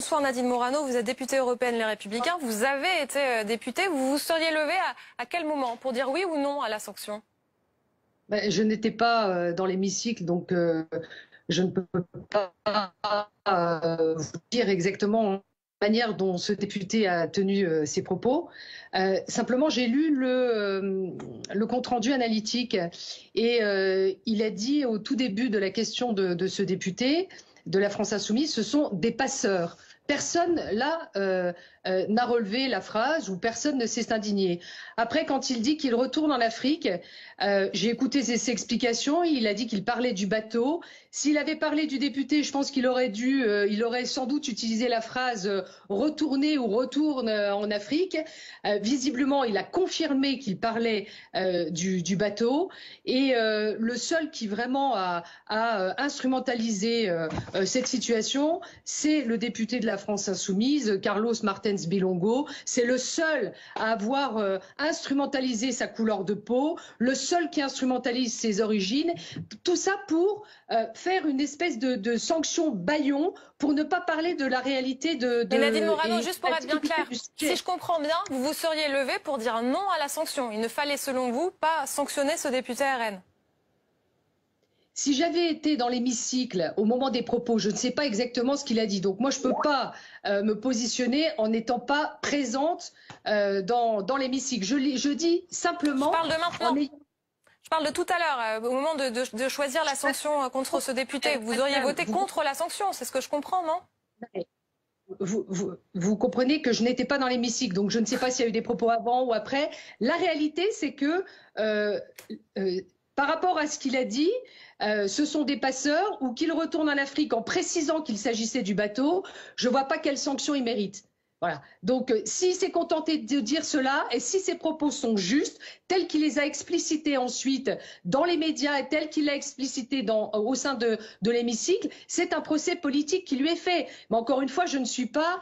Bonsoir Nadine Morano, vous êtes députée européenne Les Républicains. Vous avez été députée. Vous vous seriez levée à quel moment pour dire oui ou non à la sanction? Je n'étais pas dans l'hémicycle, donc je ne peux pas vous dire exactement la manière dont ce député a tenu ses propos. Simplement, j'ai lu le compte-rendu analytique et il a dit au tout début de la question de ce député de la France Insoumise, ce sont des passeurs. Personne là n'a relevé la phrase ou personne ne s'est indigné. Après, quand il dit qu'il retourne en Afrique, j'ai écouté ses explications. Il a dit qu'il parlait du bateau. S'il avait parlé du député, je pense qu'il aurait il aurait sans doute utilisé la phrase retourner ou retourne en Afrique. Visiblement, il a confirmé qu'il parlait du bateau. Et le seul qui vraiment a instrumentalisé cette situation, c'est le député de la France Insoumise, Carlos Martens Bilongo. C'est le seul à avoir instrumentalisé sa couleur de peau, le seul qui instrumentalise ses origines. Tout ça pour faire une espèce de sanction bâillon pour ne pas parler de la réalité de... Mais Nadine Morano, juste pour être bien clair, si je comprends bien, vous vous seriez levé pour dire non à la sanction. Il ne fallait, selon vous, pas sanctionner ce député RN. Si j'avais été dans l'hémicycle au moment des propos, je ne sais pas exactement ce qu'il a dit. Donc moi, je ne peux pas me positionner en n'étant pas présente dans l'hémicycle. Je dis simplement... Je parle de maintenant. Je parle de tout à l'heure, au moment de choisir la sanction contre ce député. Vous auriez voté contre la sanction, c'est ce que je comprends, non? Vous comprenez que je n'étais pas dans l'hémicycle, donc je ne sais pas s'il y a eu des propos avant ou après. La réalité, c'est que par rapport à ce qu'il a dit, ce sont des passeurs ou qu'il retourne en Afrique en précisant qu'il s'agissait du bateau, je ne vois pas quelle sanction il mérite. Voilà. Donc, s'il s'est contenté de dire cela et si ses propos sont justes, tels qu'il les a explicités ensuite dans les médias et tels qu'il l'a explicité au sein de l'hémicycle, c'est un procès politique qui lui est fait. Mais encore une fois, je ne suis pas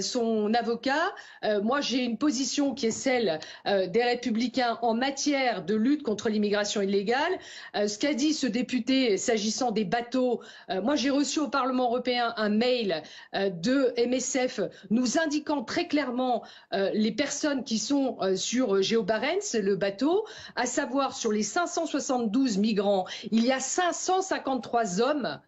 son avocat. Moi, j'ai une position qui est celle des Républicains en matière de lutte contre l'immigration illégale. Ce qu'a dit ce député s'agissant des bateaux, moi, j'ai reçu au Parlement européen un mail de MSF nous indiquant très clairement les personnes qui sont sur Geo Barents, le bateau, à savoir sur les 572 migrants, il y a 553 hommes,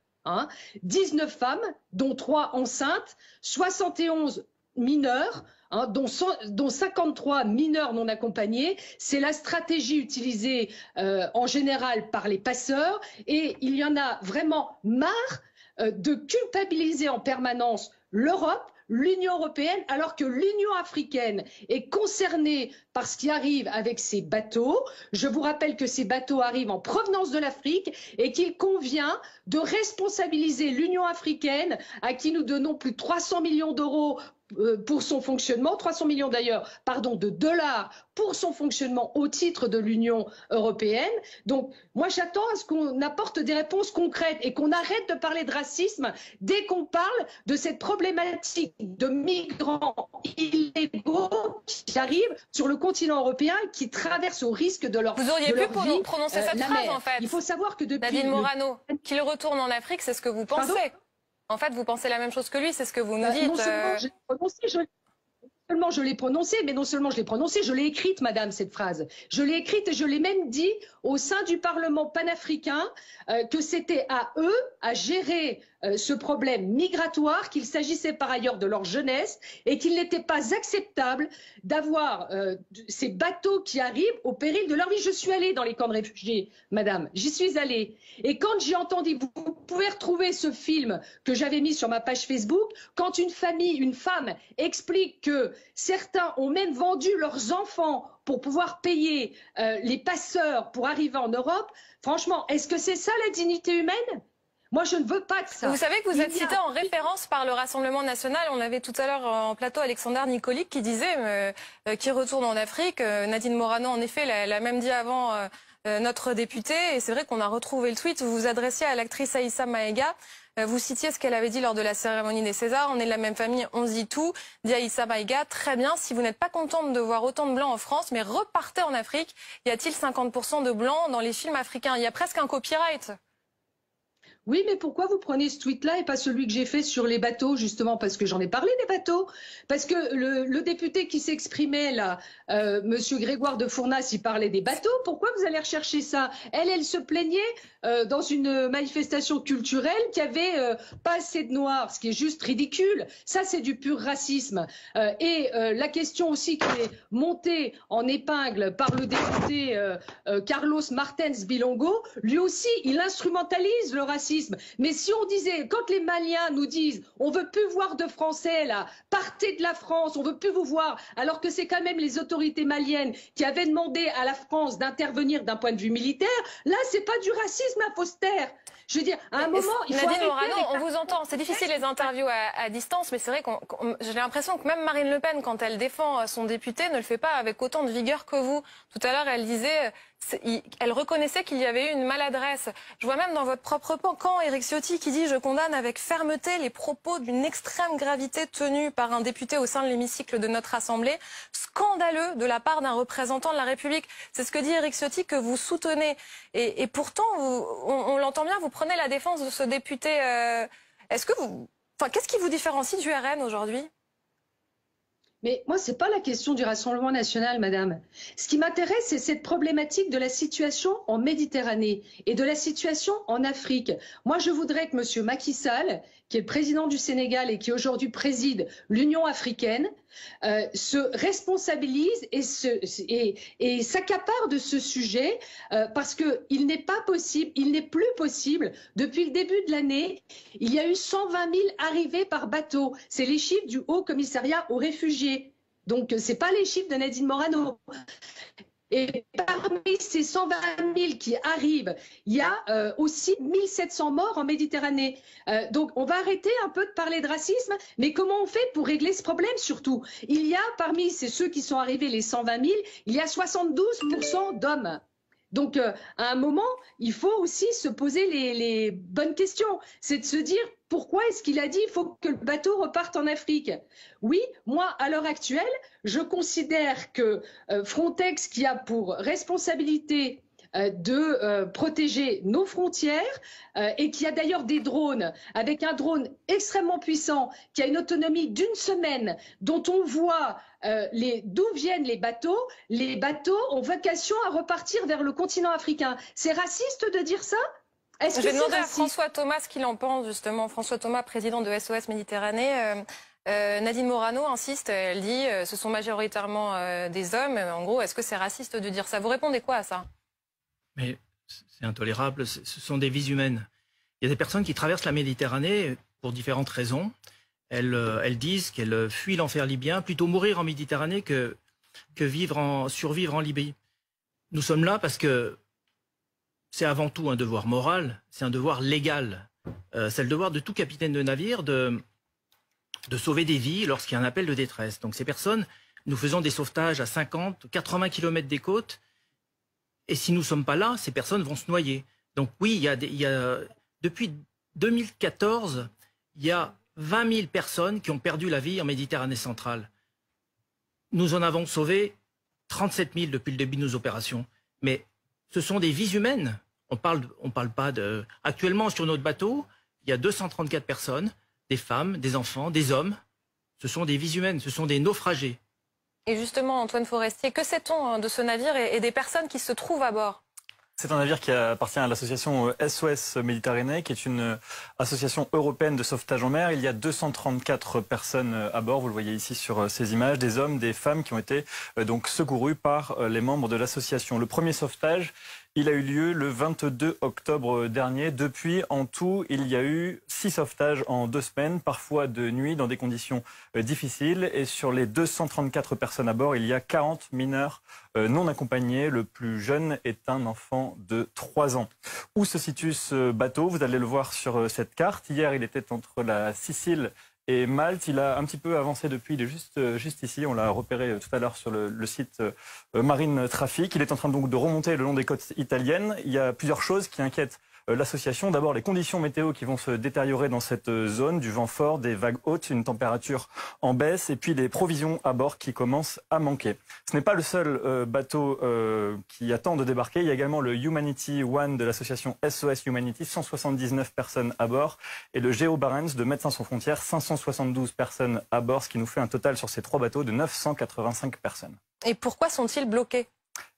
19 femmes, dont 3 enceintes, 71 mineurs, dont 53 mineurs non accompagnés. C'est la stratégie utilisée en général par les passeurs et il y en a vraiment marre de culpabiliser en permanence l'Europe, l'Union européenne, alors que l'Union africaine est concernée par ce qui arrive avec ces bateaux. Je vous rappelle que ces bateaux arrivent en provenance de l'Afrique et qu'il convient de responsabiliser l'Union africaine, à qui nous donnons plus de 300 millions d'euros pour son fonctionnement, 300 millions d'ailleurs, pardon, de dollars pour son fonctionnement au titre de l'Union européenne. Donc, moi, j'attends à ce qu'on apporte des réponses concrètes et qu'on arrête de parler de racisme dès qu'on parle de cette problématique de migrants illégaux qui arrivent sur le continent européen et qui traversent au risque de leur vie. Vous auriez pu prononcer cette phrase, en fait. Il faut savoir que depuis... Nadine Morano, qu'il retourne en Afrique, c'est ce que vous pensez. Pardon ? En fait, vous pensez la même chose que lui, c'est ce que vous nous dites. Non seulement je l'ai prononcée, mais non seulement je l'ai prononcée, je l'ai écrite, madame, cette phrase. Je l'ai écrite et je l'ai même dit au sein du Parlement panafricain que c'était à eux à gérer ce problème migratoire, qu'il s'agissait par ailleurs de leur jeunesse et qu'il n'était pas acceptable d'avoir ces bateaux qui arrivent au péril de leur vie. Je suis allée dans les camps de réfugiés, madame, j'y suis allée. Et quand j'ai entendu, vous pouvez retrouver ce film que j'avais mis sur ma page Facebook, quand une femme explique que certains ont même vendu leurs enfants pour pouvoir payer les passeurs pour arriver en Europe, franchement, est-ce que c'est ça la dignité humaine ? Moi, je ne veux pas de ça. Vous savez que vous êtes cité en référence par le Rassemblement national. On avait tout à l'heure en plateau Alexander Nicolic qui disait qu'il retourne en Afrique. Nadine Morano, en effet, l'a même dit avant notre député. Et c'est vrai qu'on a retrouvé le tweet où vous vous adressiez à l'actrice Aïssa Maïga. Vous citiez ce qu'elle avait dit lors de la cérémonie des Césars. On est de la même famille, on se dit tout. Dit Aïssa Maïga, très bien, si vous n'êtes pas contente de voir autant de blancs en France, mais repartez en Afrique. Y a-t-il 50% de blancs dans les films africains? Il y a presque un copyright. Oui, mais pourquoi vous prenez ce tweet-là et pas celui que j'ai fait sur les bateaux, justement? Parce que j'en ai parlé des bateaux. Parce que le député qui s'exprimait là, Monsieur Grégoire de Fournas, il parlait des bateaux. Pourquoi vous allez rechercher ça? Elle se plaignait dans une manifestation culturelle qu'il n'y avait pas assez de noirs, ce qui est juste ridicule. Ça, c'est du pur racisme. La question aussi qui est montée en épingle par le député Carlos Martens Bilongo, lui aussi, il instrumentalise le racisme. Mais si on disait, quand les Maliens nous disent on veut plus voir de Français là, partez de la France, on veut plus vous voir, alors que c'est quand même les autorités maliennes qui avaient demandé à la France d'intervenir d'un point de vue militaire, là c'est pas du racisme, il faut se taire. Je veux dire, à un moment, il faut Nadine arrêter Morano, on vous entend. C'est difficile les interviews à distance, mais c'est vrai j'ai l'impression que même Marine Le Pen, quand elle défend son député, ne le fait pas avec autant de vigueur que vous. Tout à l'heure, elle disait, elle reconnaissait qu'il y avait eu une maladresse. Je vois même dans votre propre camp Éric Ciotti qui dit « Je condamne avec fermeté les propos d'une extrême gravité tenus par un député au sein de l'hémicycle de notre Assemblée, scandaleux de la part d'un représentant de la République ». C'est ce que dit Éric Ciotti que vous soutenez. Et pourtant, on l'entend bien, vous prenez la défense de ce député. Qu'est-ce qui vous différencie du RN aujourd'hui ? Mais moi, ce n'est pas la question du Rassemblement national, madame. Ce qui m'intéresse, c'est cette problématique de la situation en Méditerranée et de la situation en Afrique. Moi, je voudrais que M. Macky Sall, qui est le président du Sénégal et qui aujourd'hui préside l'Union africaine, se responsabilise et s'accapare de ce sujet parce qu'il n'est pas possible, il n'est plus possible. Depuis le début de l'année, il y a eu 120 000 arrivées par bateau. C'est les chiffres du Haut Commissariat aux réfugiés. Donc, ce n'est pas les chiffres de Nadine Morano. Et parmi ces 120 000 qui arrivent, il y a aussi 1700 morts en Méditerranée. Donc on va arrêter un peu de parler de racisme, mais comment on fait pour régler ce problème surtout? Il y a parmi ceux qui sont arrivés, les 120 000, il y a 72% d'hommes. Donc à un moment, il faut aussi se poser les bonnes questions. C'est de se dire pourquoi est-ce qu'il a dit qu'il faut que le bateau reparte en Afrique? Oui, moi, à l'heure actuelle, je considère que Frontex, qui a pour responsabilité de protéger nos frontières et qui a d'ailleurs des drones, avec un drone extrêmement puissant, qui a une autonomie d'une semaine, dont on voit d'où viennent les bateaux ont vocation à repartir vers le continent africain. C'est raciste de dire ça? Je vais demander à François Thomas ce qu'il en pense, justement. François Thomas, président de SOS Méditerranée. Nadine Morano insiste, elle dit ce sont majoritairement des hommes. En gros, est-ce que c'est raciste de dire ça? Vous répondez quoi à ça? Mais c'est intolérable, ce sont des vies humaines. Il y a des personnes qui traversent la Méditerranée pour différentes raisons. Elles disent qu'elles fuient l'enfer libyen, plutôt mourir en Méditerranée que survivre en Libye. Nous sommes là parce que c'est avant tout un devoir moral, c'est un devoir légal. C'est le devoir de tout capitaine de navire de sauver des vies lorsqu'il y a un appel de détresse. Donc ces personnes, nous faisons des sauvetages à 50, 80 km des côtes. Et si nous ne sommes pas là, ces personnes vont se noyer. Donc oui, depuis 2014, il y a 20 000 personnes qui ont perdu la vie en Méditerranée centrale. Nous en avons sauvé 37 000 depuis le début de nos opérations. Mais ce sont des vies humaines. On parle pas de... Actuellement, sur notre bateau, il y a 234 personnes, des femmes, des enfants, des hommes. Ce sont des vies humaines, ce sont des naufragés. Et justement, Antoine Forestier, que sait-on de ce navire et des personnes qui se trouvent à bord? C'est un navire qui appartient à l'association SOS Méditerranée, qui est une association européenne de sauvetage en mer. Il y a 234 personnes à bord, vous le voyez ici sur ces images, des hommes, des femmes qui ont été donc secourus par les membres de l'association. Le premier sauvetage, il a eu lieu le 22 octobre dernier. Depuis, en tout, il y a eu 6 sauvetages en 2 semaines, parfois de nuit, dans des conditions difficiles. Et sur les 234 personnes à bord, il y a 40 mineurs non accompagnés. Le plus jeune est un enfant de 3 ans. Où se situe ce bateau? Vous allez le voir sur cette carte. Hier, il était entre la Sicile et Malte. Il a un petit peu avancé depuis, il est juste ici. On l'a repéré tout à l'heure sur le site Marine Traffic. Il est en train donc de remonter le long des côtes italiennes. Il y a plusieurs choses qui inquiètent l'association. D'abord, les conditions météo qui vont se détériorer dans cette zone, du vent fort, des vagues hautes, une température en baisse et puis les provisions à bord qui commencent à manquer. Ce n'est pas le seul bateau qui attend de débarquer. Il y a également le Humanity One de l'association SOS Humanity, 179 personnes à bord, et le Geo Barents de Médecins sans frontières, 572 personnes à bord, ce qui nous fait un total sur ces 3 bateaux de 985 personnes. Et pourquoi sont-ils bloqués ?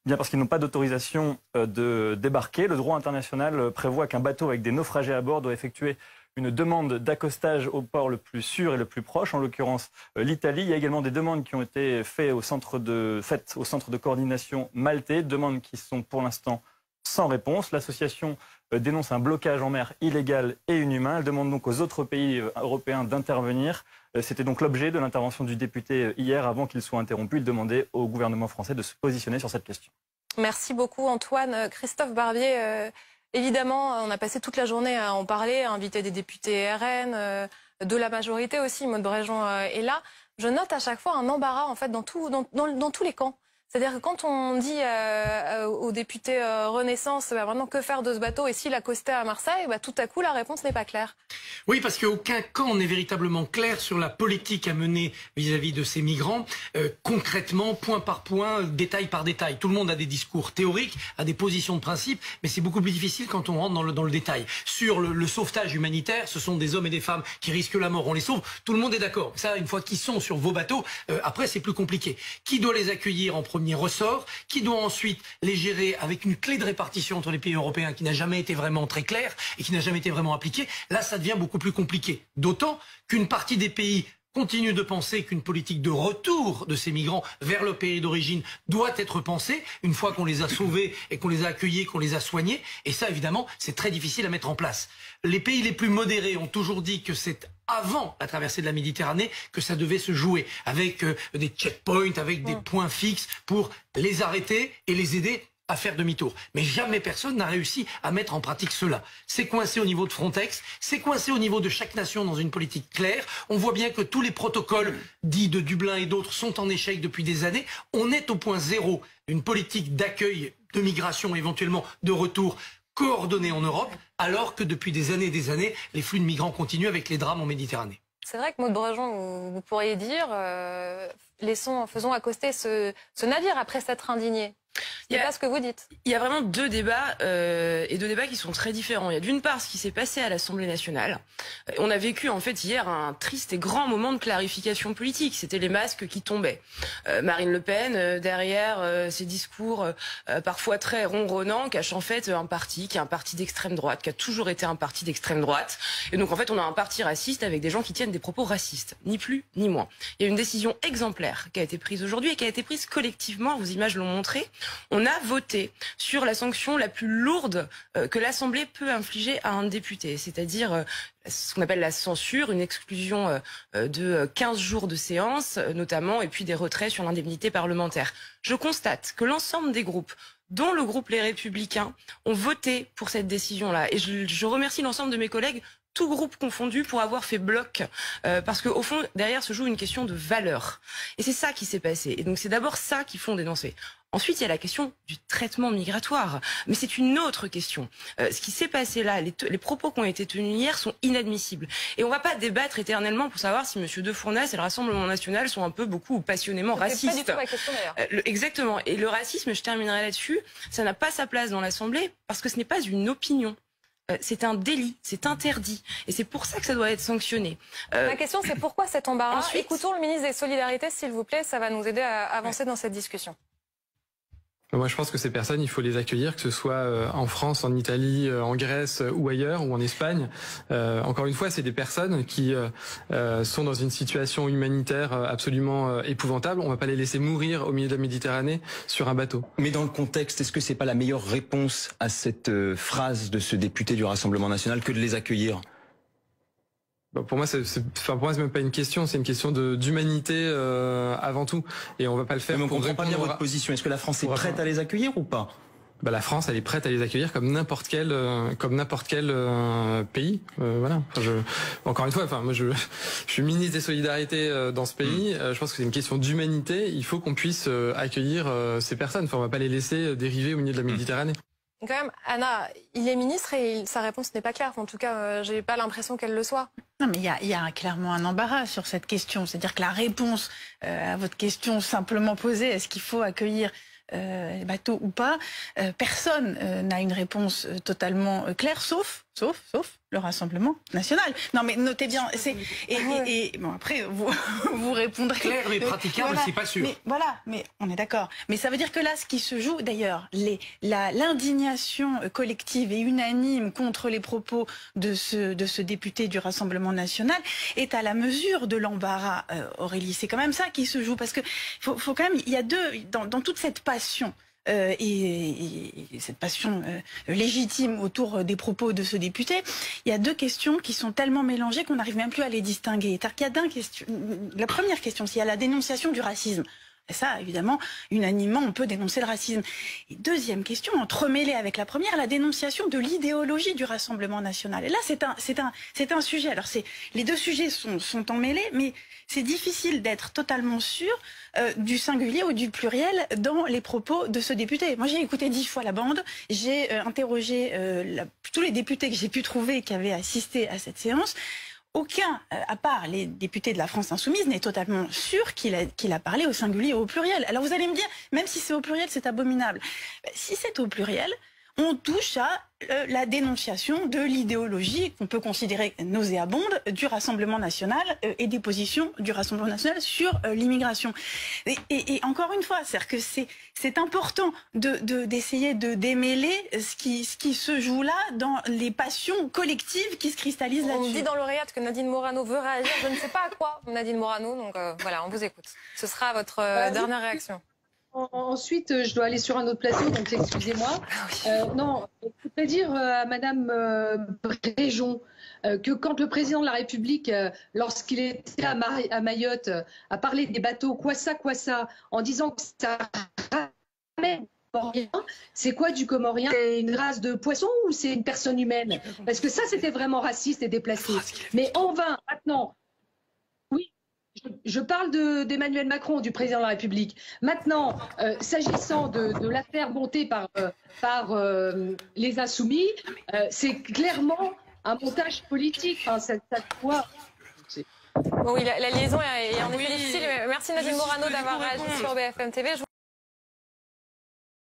Bien parce qu'ils n'ont pas d'autorisation de débarquer. Le droit international prévoit qu'un bateau avec des naufragés à bord doit effectuer une demande d'accostage au port le plus sûr et le plus proche, en l'occurrence l'Italie. Il y a également des demandes qui ont été faites au centre de coordination maltais, demandes qui sont pour l'instant sans réponse. L'association dénonce un blocage en mer illégal et inhumain. Elle demande donc aux autres pays européens d'intervenir. C'était donc l'objet de l'intervention du député hier. Avant qu'il soit interrompu, il demandait au gouvernement français de se positionner sur cette question. Merci beaucoup Antoine. Christophe Barbier, évidemment, on a passé toute la journée à en parler, à inviter des députés RN, de la majorité aussi, Maud Bréjon est là. Je note à chaque fois un embarras en fait dans tous les camps. C'est-à-dire que quand on dit aux députés Renaissance, maintenant que faire de ce bateau et s'il accostait à Marseille, tout à coup la réponse n'est pas claire. Oui, parce qu'aucun camp n'est véritablement clair sur la politique à mener vis-à-vis de ces migrants, concrètement, point par point, détail par détail. Tout le monde a des discours théoriques, a des positions de principe, mais c'est beaucoup plus difficile quand on rentre dans le détail. Sur le sauvetage humanitaire, ce sont des hommes et des femmes qui risquent la mort, on les sauve, tout le monde est d'accord. Ça, une fois qu'ils sont sur vos bateaux, après c'est plus compliqué. Qui doit les accueillir en premier ressort, qui doit ensuite les gérer avec une clé de répartition entre les pays européens qui n'a jamais été vraiment très claire et qui n'a jamais été vraiment appliquée, là ça devient beaucoup plus compliqué. D'autant qu'une partie des pays continue de penser qu'une politique de retour de ces migrants vers leur pays d'origine doit être pensée une fois qu'on les a sauvés et qu'on les a accueillis, qu'on les a soignés. Et ça, évidemment, c'est très difficile à mettre en place. Les pays les plus modérés ont toujours dit que c'est avant la traversée de la Méditerranée que ça devait se jouer, avec des checkpoints, avec des points fixes pour les arrêter et les aider à faire demi-tour. Mais jamais personne n'a réussi à mettre en pratique cela. C'est coincé au niveau de Frontex, c'est coincé au niveau de chaque nation dans une politique claire. On voit bien que tous les protocoles dits de Dublin et d'autres sont en échec depuis des années. On est au point zéro d'une politique d'accueil, de migration, éventuellement de retour coordonnée en Europe, alors que depuis des années, les flux de migrants continuent avec les drames en Méditerranée. C'est vrai que Maud Bréjon, vous pourriez dire, faisons accoster ce navire après s'être indigné. C'est pas ce que vous dites. Il y a vraiment deux débats et deux débats qui sont très différents. Il y a d'une part ce qui s'est passé à l'Assemblée nationale. On a vécu en fait hier un triste et grand moment de clarification politique. C'était les masques qui tombaient. Marine Le Pen derrière ses discours parfois très ronronnants cache en fait un parti qui est un parti d'extrême droite, qui a toujours été un parti d'extrême droite. Et donc en fait on a un parti raciste avec des gens qui tiennent des propos racistes, ni plus ni moins. Il y a une décision exemplaire qui a été prise aujourd'hui et qui a été prise collectivement. Vos images l'ont montré. On a voté sur la sanction la plus lourde que l'Assemblée peut infliger à un député, c'est-à-dire ce qu'on appelle la censure, une exclusion de 15 jours de séance notamment, et puis des retraits sur l'indemnité parlementaire. Je constate que l'ensemble des groupes, dont le groupe Les Républicains, ont voté pour cette décision-là. Et je remercie l'ensemble de mes collègues, tout groupe confondu, pour avoir fait bloc, parce qu'au fond, derrière se joue une question de valeur. Et c'est ça qui s'est passé. Et donc c'est d'abord ça qu'il faut dénoncer. Ensuite, il y a la question du traitement migratoire. Mais c'est une autre question. Ce qui s'est passé là, les propos qui ont été tenus hier sont inadmissibles. Et on ne va pas débattre éternellement pour savoir si M. De Fournas et le Rassemblement national sont un peu, beaucoup ou passionnément racistes. C'est pas du tout ma question d'ailleurs. Exactement. Et le racisme, je terminerai là-dessus, ça n'a pas sa place dans l'Assemblée parce que ce n'est pas une opinion. C'est un délit, c'est interdit. Et c'est pour ça que ça doit être sanctionné. Ma question, c'est pourquoi cet embarras? Ensuite, écoutons le ministre des Solidarités, s'il vous plaît. Ça va nous aider à avancer dans cette discussion. Moi, je pense que ces personnes, il faut les accueillir, que ce soit en France, en Italie, en Grèce ou ailleurs, ou en Espagne. Encore une fois, c'est des personnes qui sont dans une situation humanitaire absolument épouvantable. On ne va pas les laisser mourir au milieu de la Méditerranée sur un bateau. Mais dans le contexte, est-ce que c'est pas la meilleure réponse à cette phrase de ce député du Rassemblement national que de les accueillir ? Pour moi, c'est même pas une question, c'est une question d'humanité avant tout. Et on va pas le faire. Mais on comprend pas bien votre position. Est-ce que la France est prête à les accueillir ou pas? La France, elle est prête à les accueillir comme n'importe quel pays. Voilà. Encore une fois, moi, je suis ministre des Solidarités dans ce pays. Je pense que c'est une question d'humanité. Il faut qu'on puisse accueillir ces personnes. On va pas les laisser dériver au milieu de la Méditerranée. Quand même, Anna, il est ministre et sa réponse n'est pas claire. En tout cas, j'ai pas l'impression qu'elle le soit. Non, mais il y a clairement un embarras sur cette question. C'est-à-dire que la réponse à votre question simplement posée, est-ce qu'il faut accueillir les bateaux ou pas, personne n'a une réponse totalement claire, sauf le Rassemblement national. Non, mais notez bien, bon, après vous répondrez. Clair mais praticable, voilà, c'est pas sûr. Mais voilà, mais on est d'accord. Mais ça veut dire que là, ce qui se joue, d'ailleurs, l'indignation collective et unanime contre les propos de ce député du Rassemblement national est à la mesure de l'embarras, Aurélie. C'est quand même ça qui se joue, parce que faut quand même, il y a dans toute cette passion. Et cette passion légitime autour des propos de ce député, il y a deux questions qui sont tellement mélangées qu'on n'arrive même plus à les distinguer. C'est-à-dire qu'il y a deux questions. La première question, c'est il y a la dénonciation du racisme. Et ça, évidemment, unanimement, on peut dénoncer le racisme. Et deuxième question, entremêlée avec la première, la dénonciation de l'idéologie du Rassemblement national. Et là, c'est un sujet. Alors, les deux sujets sont emmêlés, mais c'est difficile d'être totalement sûr du singulier ou du pluriel dans les propos de ce député. Moi, j'ai écouté 10 fois la bande. J'ai interrogé tous les députés que j'ai pu trouver qui avaient assisté à cette séance. Aucun, à part les députés de la France insoumise, n'est totalement sûr qu'il a parlé au singulier ou au pluriel. Alors vous allez me dire, même si c'est au pluriel, c'est abominable. Si c'est au pluriel, on touche à la dénonciation de l'idéologie qu'on peut considérer nauséabonde du Rassemblement national et des positions du Rassemblement national sur l'immigration. Et encore une fois, c'est-à-dire que c'est important d'essayer de démêler ce qui se joue là dans les passions collectives qui se cristallisent là-dessus. On me dit dans l'oreillette que Nadine Morano veut réagir. Je ne sais pas à quoi, Nadine Morano. Donc voilà, on vous écoute. Ce sera votre dernière réaction. Ensuite, je dois aller sur un autre plateau, donc excusez-moi. Non, je voudrais dire à Madame Bréjon que quand le président de la République, lorsqu'il était à Mayotte, a parlé des bateaux, quoi ça, en disant que ça ramène comorien, c'est quoi du comorien? C'est une race de poisson ou c'est une personne humaine? Parce que ça, c'était vraiment raciste et déplacé. Mais on va maintenant... Je parle d'Emmanuel Macron, du président de la République. Maintenant, s'agissant de l'affaire montée par les Insoumis, c'est clairement un montage politique. Enfin, ça doit... Bon, oui, la liaison est en effet difficile. Merci Nadine Morano d'avoir réagi sur BFM TV.